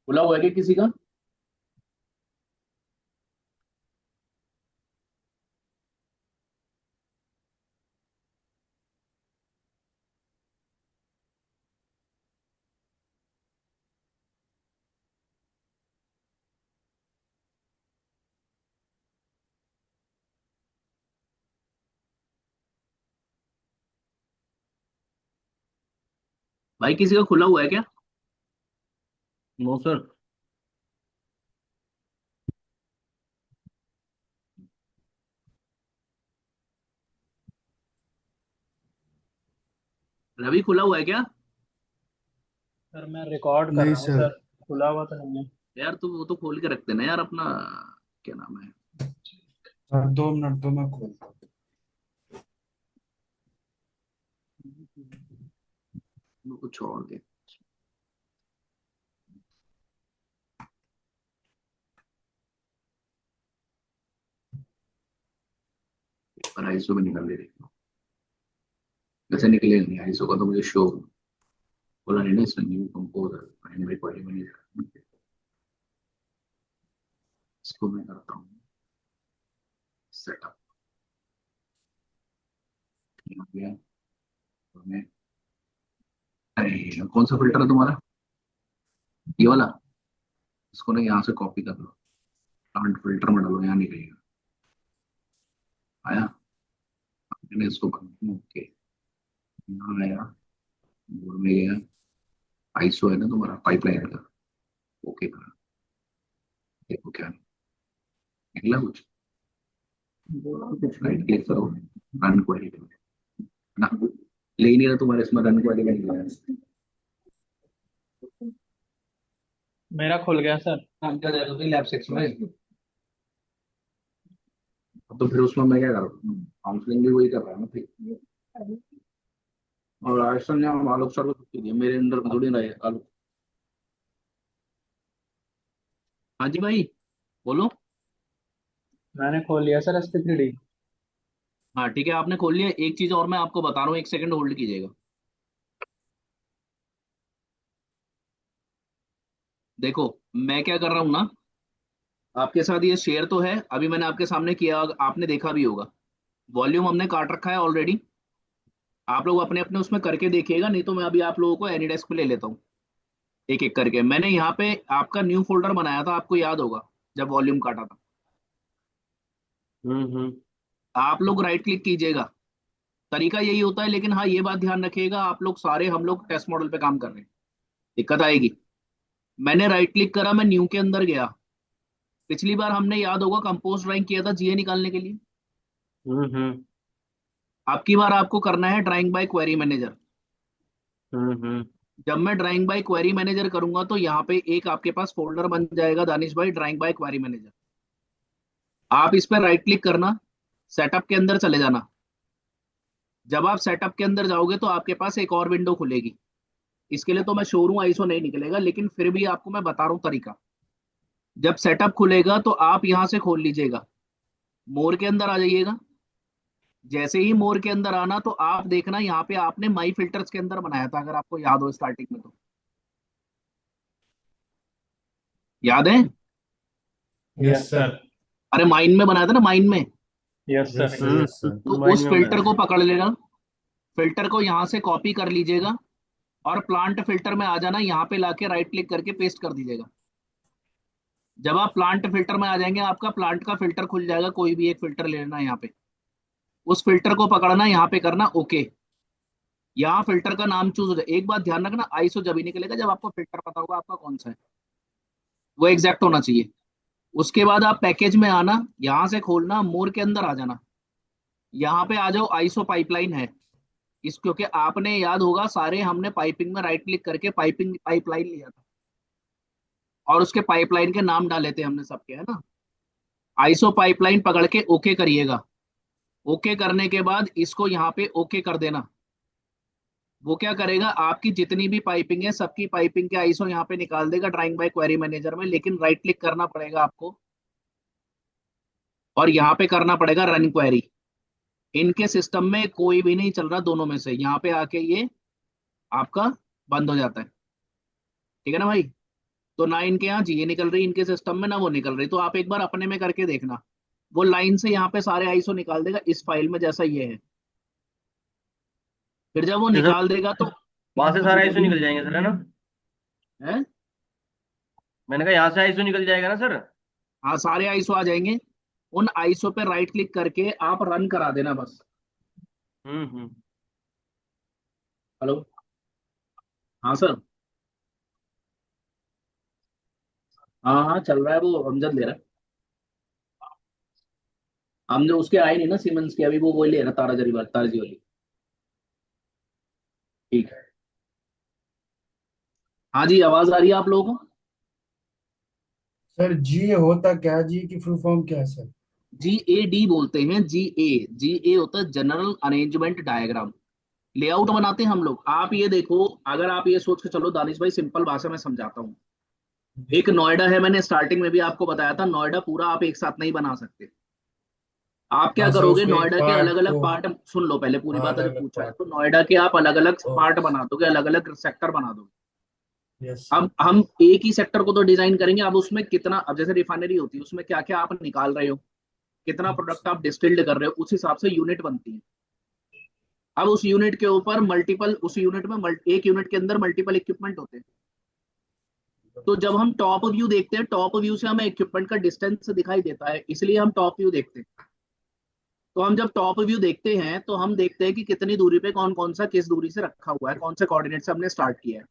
खुला हुआ है क्या किसी का? भाई किसी का खुला हुआ है क्या? No sir. रवि खुला हुआ है क्या? सर मैं रिकॉर्ड कर नहीं रहा हूँ सर। सर। खुला हुआ तो नहीं है। यार तू वो तो खोल के रखते ना यार अपना। क्या नाम है? सर 2 मिनट तो मैं खोलता हूँ। वो कुछ छोड़ दे। पर आईसो में निकल दे रही। वैसे निकले नहीं आईसो का तो मुझे शो बोला नहीं ना इसमें न्यू कंपोजर प्राइमरी क्वालिटी में इसको मैं करता हूँ सेटअप। यहाँ पे तो मैं अरे कौन सा फिल्टर है तुम्हारा? ये वाला। इसको ना यहाँ से कॉपी कर लो। प्लांट फिल्टर में डालो यहाँ निकलेगा। आया। मैंने इसको बंद ओके। यहाँ आया। बोर्ड में गया। आईसो है ना तुम्हारा पाइपलाइन का। ओके करा। देखो क्या निकला कुछ। कुछ राइट क्लिक करो। रन क्वेरी ना ले ही नहीं रहा तुम्हारे इसमें रन क्वेरी नहीं है। मेरा खुल गया सर। काम क्या जाएगा तो लैब 6 में। अब तो फिर उसमें मैं क्या करूँ काउंसलिंग भी वही कर रहा है ना फिर। और राजस्थान ने हम आलोक सर को छुट्टी दी है, मेरे अंडर में थोड़ी ना है आलोक। हाँ जी भाई बोलो। मैंने खोल लिया सर SP3D। हाँ ठीक है आपने खोल लिया। एक चीज और मैं आपको बता रहा हूँ, एक सेकंड होल्ड कीजिएगा। देखो मैं क्या कर रहा हूँ ना, आपके साथ ये शेयर तो है अभी मैंने आपके सामने किया, आपने देखा भी होगा। वॉल्यूम हमने काट रखा है ऑलरेडी। आप लोग अपने अपने उसमें करके देखिएगा, नहीं तो मैं अभी आप लोगों को एनीडेस्क पे ले लेता हूँ। एक एक करके मैंने यहाँ पे आपका न्यू फोल्डर बनाया था, आपको याद होगा जब वॉल्यूम काटा था। हम्म। आप लोग राइट क्लिक कीजिएगा। तरीका यही होता है, लेकिन हाँ ये बात ध्यान रखिएगा आप लोग सारे, हम लोग टेस्ट मॉडल पे काम कर रहे हैं, दिक्कत आएगी। मैंने राइट क्लिक करा, मैं न्यू के अंदर गया। पिछली बार हमने याद होगा कंपोज ड्राइंग किया था जीए निकालने के लिए। हम्म। अब की बार आपको करना है ड्राइंग बाय क्वेरी मैनेजर। हम्म। जब मैं ड्राइंग बाय क्वेरी मैनेजर करूंगा तो यहाँ पे एक आपके पास फोल्डर बन जाएगा दानिश भाई, ड्राइंग बाय क्वेरी मैनेजर। आप इस पर राइट क्लिक करना, सेटअप के अंदर चले जाना। जब आप सेटअप के अंदर जाओगे तो आपके पास एक और विंडो खुलेगी। इसके लिए तो मैं शोरूम आईसो नहीं निकलेगा, लेकिन फिर भी आपको मैं बता रहा हूँ तरीका। जब सेटअप खुलेगा तो आप यहाँ से खोल लीजिएगा, मोर के अंदर आ जाइएगा। जैसे ही मोर के अंदर आना तो आप देखना यहाँ पे आपने माई फिल्टर्स के अंदर बनाया था, अगर आपको याद हो स्टार्टिंग में तो। याद है? Yes yes sir. सर। अरे माइन में बनाया था ना, माइन में। Yes yes sir. Sir yes sir तो माइन उस में बनाया फिल्टर को था। पकड़ लेना, फिल्टर को यहाँ से कॉपी कर लीजिएगा और प्लांट फिल्टर में आ जाना, यहाँ पे लाके राइट क्लिक करके पेस्ट कर दीजिएगा। जब आप प्लांट फिल्टर में आ जाएंगे आपका प्लांट का फिल्टर खुल जाएगा, कोई भी एक फिल्टर ले लेना यहाँ पे। उस फिल्टर को पकड़ना, यहाँ पे करना ओके। यहाँ फिल्टर का नाम चूज हो जाए। एक बात ध्यान रखना, आईसो जब ही निकलेगा जब आपको फिल्टर पता होगा आपका कौन सा है, वो एग्जैक्ट होना चाहिए। उसके बाद आप पैकेज में आना, यहाँ से खोलना, मोर के अंदर आ जाना। यहाँ पे आ जाओ, आईसो पाइपलाइन है। इस क्योंकि आपने याद होगा सारे हमने पाइपिंग में राइट क्लिक करके पाइपिंग पाइपलाइन लिया था, और उसके पाइपलाइन के नाम डाले थे हमने सबके, है ना। आईसो पाइपलाइन पकड़ के ओके करिएगा। ओके करने के बाद इसको यहाँ पे ओके कर देना। वो क्या करेगा, आपकी जितनी भी पाइपिंग है सबकी पाइपिंग के आईसो यहाँ पे निकाल देगा ड्राइंग बाय क्वेरी मैनेजर में, लेकिन राइट क्लिक करना पड़ेगा आपको और यहाँ पे करना पड़ेगा रन क्वेरी। इनके सिस्टम में कोई भी नहीं चल रहा दोनों में से, यहाँ पे आके ये आपका बंद हो जाता है। ठीक है ना भाई? तो ना इनके यहाँ जीए निकल रही इनके सिस्टम में, ना वो निकल रही। तो आप एक बार अपने में करके देखना, वो लाइन से यहाँ पे सारे आईएसओ निकाल देगा इस फाइल में जैसा ये है। फिर जब वो तो सर निकाल देगा तो वहां से सारा आईसो निकल जाएंगे सर, है ना? है, मैंने कहा यहाँ से आईसो निकल जाएगा ना सर? हाँ सारे आईएसओ आ जाएंगे। उन आईएसओ पे राइट क्लिक करके आप रन करा देना बस। हम्म। हेलो, हाँ सर। हाँ हाँ चल रहा है, वो अमजद ले रहा है। हमने उसके आए नहीं ना सीमेंस के, अभी वो ले रहा ताराजरी वाली, ताराजी वाली। ठीक है। हाँ जी, आवाज आ रही है आप लोगों को? सर जी होता क्या, जी की फुल फॉर्म क्या है सर? GAD बोलते हैं, GA होता है जनरल अरेंजमेंट डायग्राम। लेआउट बनाते हैं हम लोग। आप ये देखो, अगर आप ये सोच के चलो दानिश भाई, सिंपल भाषा में समझाता हूँ। एक नोएडा है, मैंने स्टार्टिंग में भी आपको बताया था, नोएडा पूरा आप एक साथ नहीं बना सकते। आप क्या हाँ सर, करोगे, उसके एक नोएडा के अलग पार्ट अलग को। पार्ट, सुन लो पहले पूरी हाँ, बात, अलग अगर अलग पूछा है पार्ट। तो नोएडा के आप अलग अलग पार्ट ओके। बना दोगे, अलग अलग सेक्टर बना दोगे। Yes sir. अब हम एक ही सेक्टर को तो डिजाइन करेंगे, अब उसमें कितना, अब जैसे रिफाइनरी होती है उसमें क्या क्या आप निकाल रहे हो, कितना प्रोडक्ट आप डिस्टिल्ड कर रहे हो, उस हिसाब से यूनिट बनती है। अब उस यूनिट के ऊपर मल्टीपल, उस यूनिट में एक यूनिट के अंदर मल्टीपल इक्विपमेंट होते हैं। तो जब हम टॉप व्यू देखते हैं, टॉप व्यू से हमें इक्विपमेंट का डिस्टेंस दिखाई देता है, इसलिए हम टॉप व्यू देखते हैं। तो हम जब टॉप व्यू देखते हैं तो हम देखते हैं कि कितनी दूरी पे कौन कौन सा किस दूरी से रखा हुआ है, कौन से कोऑर्डिनेट से हमने स्टार्ट किया है।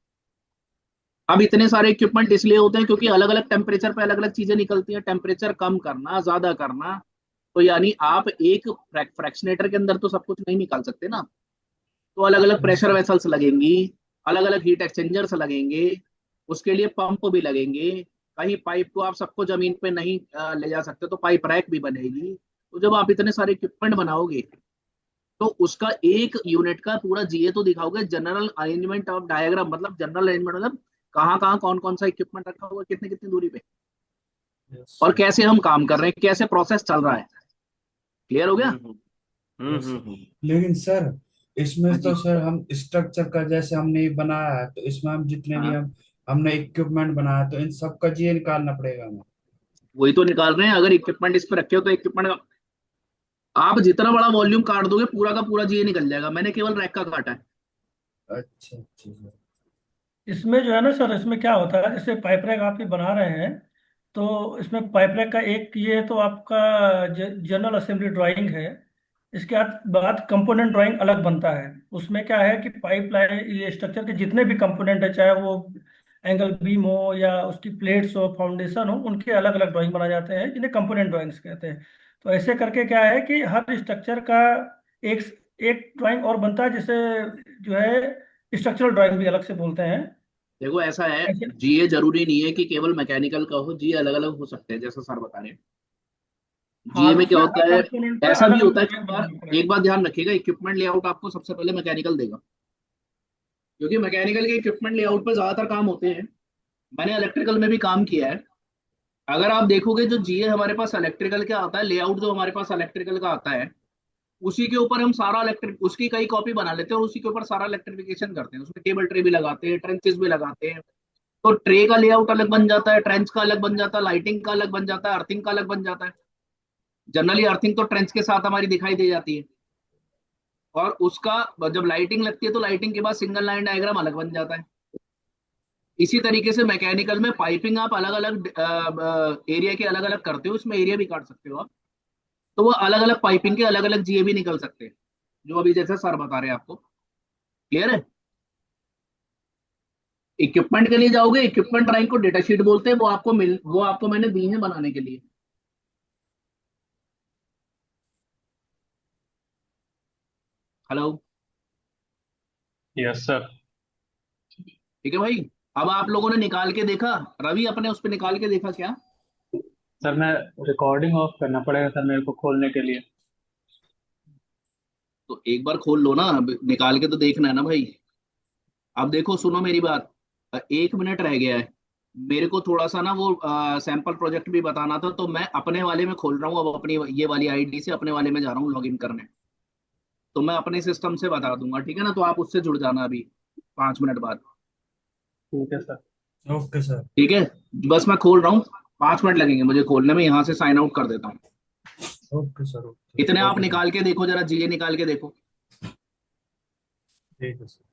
अब इतने सारे इक्विपमेंट इसलिए होते हैं क्योंकि अलग अलग टेम्परेचर पे अलग अलग चीजें निकलती हैं, टेम्परेचर कम करना, ज्यादा करना। तो यानी आप एक फ्रैक्शनेटर के अंदर तो सब कुछ नहीं निकाल सकते ना। तो अलग अलग यस प्रेशर सर। वेसल्स लगेंगी, अलग अलग हीट एक्सचेंजर्स लगेंगे, उसके लिए पंप भी लगेंगे। कहीं पाइप को आप सबको जमीन पे नहीं ले जा सकते, तो पाइप रैक भी बनेगी। तो जब आप इतने सारे इक्विपमेंट बनाओगे तो उसका एक यूनिट का पूरा जीए तो दिखाओगे, जनरल अरेंजमेंट ऑफ डायग्राम मतलब जनरल अरेंजमेंट मतलब कहाँ कहाँ कौन कौन सा इक्विपमेंट रखा हुआ है, कितनी कितनी दूरी पे, यस और सर। कैसे हम काम कर रहे हैं, कैसे प्रोसेस चल रहा है। क्लियर हो गया? हम्म यस सर। हम्म। लेकिन सर, इसमें हाँ तो जी, सर हम स्ट्रक्चर का जैसे हमने ये बनाया है, तो इसमें हम जितने भी हाँ हमने इक्विपमेंट बनाया, तो इन सब का जी निकालना पड़ेगा हमें? वही तो निकाल रहे हैं। अगर इक्विपमेंट इस पे रखे हो तो इक्विपमेंट का आप जितना बड़ा वॉल्यूम काट दोगे पूरा का पूरा जीए निकल जाएगा। मैंने केवल रैक का काटा है। अच्छा अच्छा सर। इसमें जो है ना सर, इसमें क्या होता है, जैसे पाइप रैक आप ये बना रहे हैं, तो इसमें पाइप रैक का एक ये तो आपका जनरल असेंबली ड्राइंग है। इसके बाद कंपोनेंट ड्राइंग अलग बनता है। उसमें क्या है कि पाइप लाइन, ये स्ट्रक्चर के जितने भी कंपोनेंट है, चाहे वो एंगल बीम हो या उसकी प्लेट्स हो, फाउंडेशन हो, उनके अलग अलग ड्राइंग बनाए जाते हैं, जिन्हें कंपोनेंट ड्राइंग्स कहते हैं। तो ऐसे करके क्या है कि हर स्ट्रक्चर का एक एक ड्राइंग और बनता है, जिसे जो है स्ट्रक्चरल ड्राइंग भी अलग से बोलते हैं। देखो ऐसा है, ऐसे। जीए जरूरी नहीं है कि केवल मैकेनिकल का हो, जीए अलग अलग हो सकते हैं जैसा सर बता रहे हैं। जीए हाँ, तो में क्या उसमें होता है, कंपोनेंट का ऐसा भी अलग होता अलग है, ड्राइंग बनाना पड़ेगा। एक बात ध्यान रखिएगा, इक्विपमेंट लेआउट आपको सबसे पहले मैकेनिकल देगा, क्योंकि मैकेनिकल के इक्विपमेंट लेआउट पर ज्यादातर काम होते हैं। मैंने इलेक्ट्रिकल में भी काम किया है। अगर आप देखोगे जो जीए हमारे पास इलेक्ट्रिकल का आता है, लेआउट जो हमारे पास इलेक्ट्रिकल का आता है, उसी के ऊपर हम सारा इलेक्ट्रिक, उसकी कई कॉपी बना लेते हैं और उसी के ऊपर सारा इलेक्ट्रिफिकेशन करते हैं। उसमें केबल ट्रे भी लगाते हैं, ट्रेंचेस भी लगाते हैं। तो ट्रे का लेआउट अलग बन जाता है, ट्रेंच का अलग बन जाता है, लाइटिंग का अलग बन जाता है, अर्थिंग का अलग बन जाता है। जनरली अर्थिंग तो ट्रेंच के साथ हमारी दिखाई दे जाती है। और उसका जब लाइटिंग लगती है तो लाइटिंग के बाद सिंगल लाइन डायग्राम अलग बन जाता है। इसी तरीके से मैकेनिकल में पाइपिंग आप अलग अलग एरिया के अलग अलग करते हो, इसमें एरिया भी काट सकते हो आप। तो वो अलग अलग पाइपिंग के अलग अलग जीए भी निकल सकते हैं, जो अभी जैसे सर बता रहे हैं आपको। क्लियर है? इक्विपमेंट के लिए जाओगे, इक्विपमेंट ड्राइंग को डेटा शीट बोलते हैं, वो आपको मैंने दी है बनाने के लिए। Hello, yes sir. ठीक है भाई। अब आप लोगों ने निकाल के देखा, रवि अपने उस पर निकाल के देखा क्या? सर मैं रिकॉर्डिंग ऑफ करना पड़ेगा सर मेरे को खोलने के लिए। तो एक बार खोल लो ना, अब निकाल के तो देखना है ना भाई। अब देखो सुनो मेरी बात, 1 मिनट रह गया है। मेरे को थोड़ा सा ना वो सैंपल प्रोजेक्ट भी बताना था, तो मैं अपने वाले में खोल रहा हूँ अब, अपनी ये वाली आईडी से अपने वाले में जा रहा हूँ लॉगिन करने। तो मैं अपने सिस्टम से बता दूंगा, ठीक है ना? तो आप उससे जुड़ जाना अभी 5 मिनट बाद। ठीक है सर। Okay sir. ठीक है। बस मैं खोल रहा हूँ, 5 मिनट लगेंगे मुझे खोलने में, यहाँ से साइन आउट कर देता हूँ। ओके सर, ओके इतने आप ओके सर, निकाल के देखो जरा, जीए निकाल के देखो। ठीक है सर।